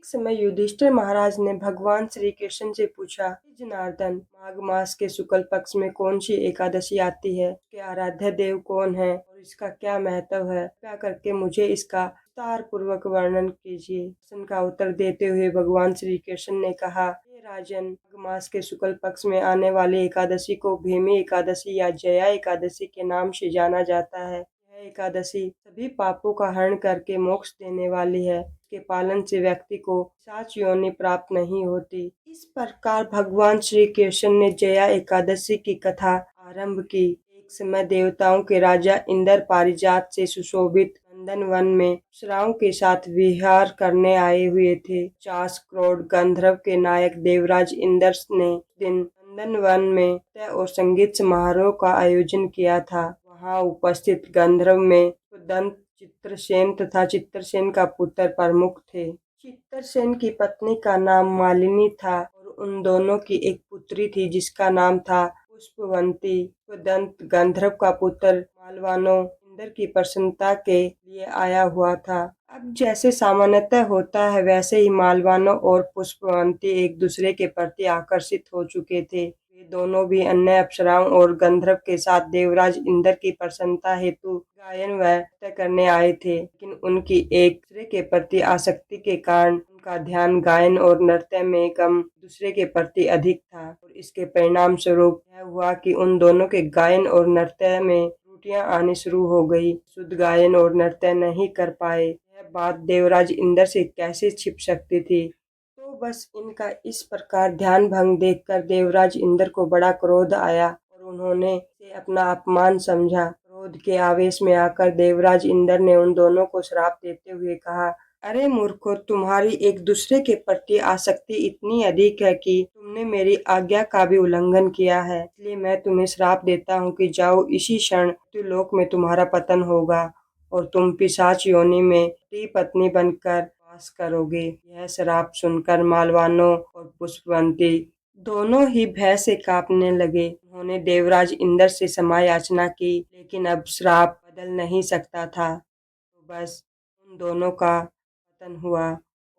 एक समय युधिष्ठिर महाराज ने भगवान श्री कृष्ण से पूछा, "हे जनार्दन, माघ मास के शुक्ल पक्ष में कौन सी एकादशी आती है? उसके आराध्य देव कौन है और इसका क्या महत्व है? कृपया करके मुझे इसका विस्तार पूर्वक वर्णन कीजिए।" प्रश्न का उत्तर देते हुए भगवान श्री कृष्ण ने कहा, हे राजन, माघ मास के शुक्ल पक्ष में आने वाली एकादशी को भीमी एकादशी या जया एकादशी के नाम से जाना जाता है। यह एकादशी सभी पापों का हरण करके मोक्ष देने वाली है। के पालन से व्यक्ति को पिशाच योनि प्राप्त नहीं होती। इस प्रकार भगवान श्री कृष्ण ने जया एकादशी की कथा आरंभ की। एक समय देवताओं के राजा इंद्र पारिजात से सुशोभित नंदन वन में अप्सराओं के साथ विहार करने आए हुए थे। 50 करोड़ गंधर्व के नायक देवराज इंद्र ने दिन नंदन वन में नृत्य और संगीत समारोह का आयोजन किया था। वहां उपस्थित गंधर्व में दंत, चित्रसेन तथा चित्रसेन का पुत्र प्रमुख थे। चित्रसेन की पत्नी का नाम मालिनी था और उन दोनों की एक पुत्री थी जिसका नाम था पुष्पवंती। दंत गंधर्व का पुत्र मालवानो इंद्र की प्रसन्नता के लिए आया हुआ था। अब जैसे सामान्यतः होता है वैसे ही मालवानो और पुष्पवंती एक दूसरे के प्रति आकर्षित हो चुके थे। वे दोनों भी अन्य अप्सराओं और गंधर्व के साथ देवराज इंद्र की प्रसन्नता हेतु गायन व नृत्य करने आए थे, लेकिन उनकी एक दूसरे के प्रति आसक्ति के कारण उनका ध्यान गायन और नृत्य में कम दूसरे के प्रति अधिक था और इसके परिणाम स्वरूप यह हुआ कि उन दोनों के गायन और नृत्य में त्रुटियां आनी शुरू हो गई। शुद्ध गायन और नृत्य नहीं कर पाए। यह बात देवराज इंद्र से कैसे छिप सकती थी। तो बस इनका इस प्रकार ध्यान भंग देखकर देवराज इंद्र को बड़ा क्रोध आया और उन्होंने इसे अपना अपमान समझा। क्रोध के आवेश में आकर देवराज इंद्र ने उन दोनों को श्राप देते हुए कहा, अरे मूर्खों, तुम्हारी एक दूसरे के प्रति आसक्ति इतनी अधिक है कि तुमने मेरी आज्ञा का भी उल्लंघन किया है। इसलिए मैं तुम्हें श्राप देता हूँ कि जाओ, इसी क्षण मृत्युलोक में तुम्हारा पतन होगा और तुम पिशाच योनि में पति पत्नी बनकर वास करोगे। यह श्राप सुनकर मालवानो और पुष्पवंती दोनों ही भय से कांपने लगे। उन्होंने देवराज इंद्र से क्षमा याचना की, लेकिन अब श्राप बदल नहीं सकता था। तो बस उन दोनों का पतन हुआ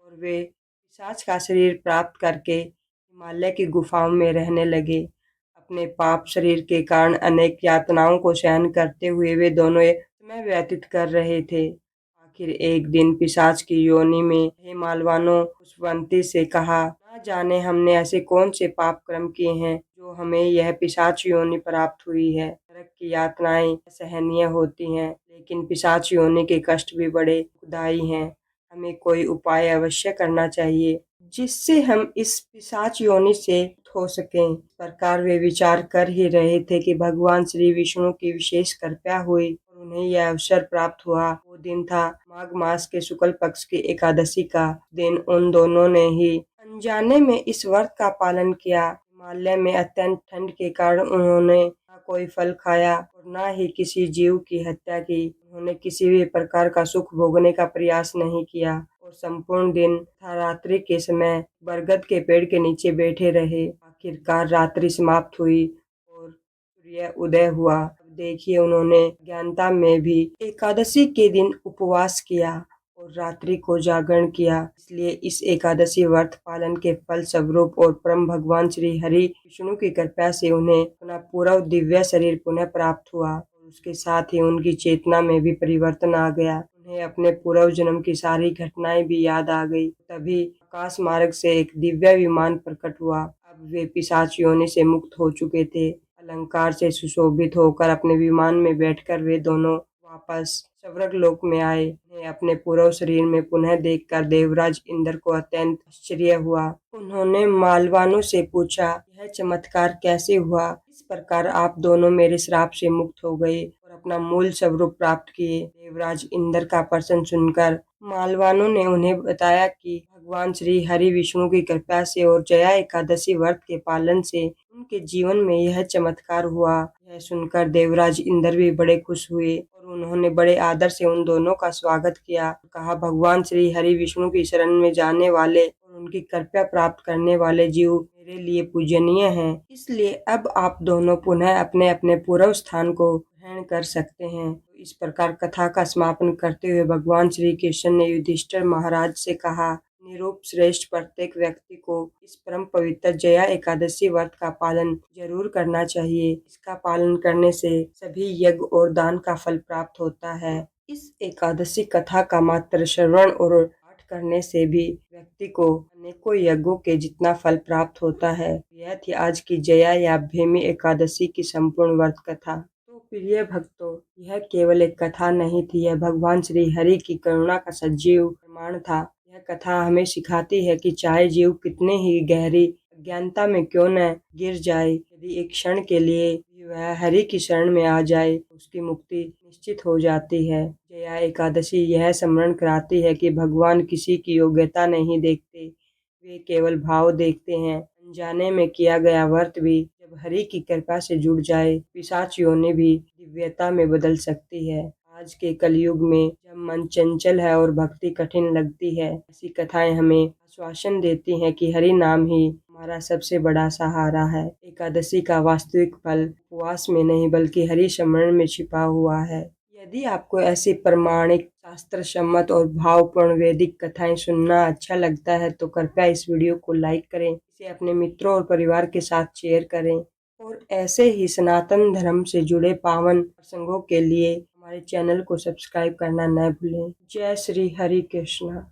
और वे पिशाच का शरीर प्राप्त करके हिमालय की गुफाओं में रहने लगे। अपने पाप शरीर के कारण अनेक यातनाओं को सहन करते हुए वे दोनों समय व्यतीत कर रहे थे। आखिर एक दिन पिशाच की योनि में हे मालवानो पुष्पवंती से कहा, ना जाने हमने ऐसे कौन से पाप कर्म किए हैं जो हमें यह पिशाच योनि प्राप्त हुई है। नरक की यातनाएं असहनीय होती हैं, लेकिन पिशाच योनि के कष्ट भी बड़े दुखदायी हैं। हमें कोई उपाय अवश्य करना चाहिए जिससे हम इस पिशाच योनि से मुक्त हो सकें। इस प्रकार वे विचार कर ही रहे थे कि भगवान श्री विष्णु की विशेष कृपा हुई और उन्हें यह अवसर प्राप्त हुआ। वो दिन था माघ मास के शुक्ल पक्ष की एकादशी का दिन। उन दोनों ने ही अनजाने में इस व्रत का पालन किया। हिमालय में अत्यंत ठंड के कारण उन्होंने ना कोई फल खाया और ना ही किसी जीव की हत्या की। उन्होंने किसी भी प्रकार का सुख भोगने का प्रयास नहीं किया और संपूर्ण दिन तथा रात्रि के समय बरगद के पेड़ के नीचे बैठे रहे। आखिरकार रात्रि समाप्त हुई और सूर्य उदय हुआ। अब देखिए, उन्होंने ज्ञानता में भी एकादशी के दिन उपवास किया और रात्रि को जागरण किया। इसलिए इस एकादशी व्रत पालन के फल स्वरूप और परम भगवान श्री हरि विष्णु की कृपा से उन्हें अपना पूरा दिव्य शरीर पुनः प्राप्त हुआ और उसके साथ ही उनकी चेतना में भी परिवर्तन आ गया। उन्हें अपने पूर्व जन्म की सारी घटनाएं भी याद आ गई। तभी आकाश मार्ग से एक दिव्य विमान प्रकट हुआ। अब वे पिशाच योनि से मुक्त हो चुके थे। अलंकार से सुशोभित होकर अपने विमान में बैठकर वे दोनों वापस स्वर्गलोक में आए। उन्हें अपने पूर्व शरीर में पुनः देखकर देवराज इंद्र को अत्यंत आश्चर्य हुआ। उन्होंने मालवानों से पूछा, यह चमत्कार कैसे हुआ? इस प्रकार आप दोनों मेरे श्राप से मुक्त हो गए और अपना मूल स्वरूप प्राप्त किए। देवराज इंद्र का प्रश्न सुनकर मालवानों ने उन्हें बताया कि भगवान श्री हरि विष्णु की कृपा से और जया एकादशी व्रत के पालन से उनके जीवन में यह चमत्कार हुआ। यह सुनकर देवराज इंद्र भी बड़े खुश हुए और उन्होंने बड़े आदर से उन दोनों का स्वागत किया। कहा, भगवान श्री हरि विष्णु की शरण में जाने वाले और उनकी कृपा प्राप्त करने वाले जीव मेरे लिए पूजनीय हैं। इसलिए अब आप दोनों पुनः अपने अपने पूर्व स्थान को ग्रहण कर सकते हैं। तो इस प्रकार कथा का समापन करते हुए भगवान श्री कृष्ण ने युधिष्ठिर महाराज से कहा, निरूप श्रेष्ठ प्रत्येक व्यक्ति को इस परम पवित्र जया एकादशी व्रत का पालन जरूर करना चाहिए। इसका पालन करने से सभी यज्ञ और दान का फल प्राप्त होता है। इस एकादशी कथा का मात्र श्रवण और पाठ करने से भी व्यक्ति को अनेकों यज्ञों के जितना फल प्राप्त होता है। यह थी आज की जया या भीमी एकादशी की संपूर्ण व्रत कथा। तो प्रिय भक्तों, यह केवल एक कथा नहीं थी, यह भगवान श्री हरि की करुणा का सजीव प्रमाण था। यह कथा हमें सिखाती है कि चाहे जीव कितने ही गहरी अज्ञानता में क्यों न गिर जाए, यदि एक क्षण के लिए भी वह हरि की शरण में आ जाए तो उसकी मुक्ति निश्चित हो जाती है। जया एकादशी यह स्मरण कराती है कि भगवान किसी की योग्यता नहीं देखते, वे केवल भाव देखते हैं। अनजाने में किया गया व्रत भी जब हरि की कृपा से जुड़ जाए, पिशाच योनि भी दिव्यता में बदल सकती है। आज के कलयुग में जब मन चंचल है और भक्ति कठिन लगती है, ऐसी कथाएं हमें आश्वासन देती हैं कि हरि नाम ही हमारा सबसे बड़ा सहारा है। एकादशी का वास्तविक फल उपवास में नहीं बल्कि हरि स्मरण में छिपा हुआ है। यदि आपको ऐसी प्रमाणिक शास्त्र सम्मत और भावपूर्ण वैदिक कथाएं सुनना अच्छा लगता है तो कृपया इस वीडियो को लाइक करें, इसे अपने मित्रों और परिवार के साथ शेयर करें और ऐसे ही सनातन धर्म से जुड़े पावन प्रसंगों के लिए हमारे चैनल को सब्सक्राइब करना न भूलें। जय श्री हरि कृष्णा।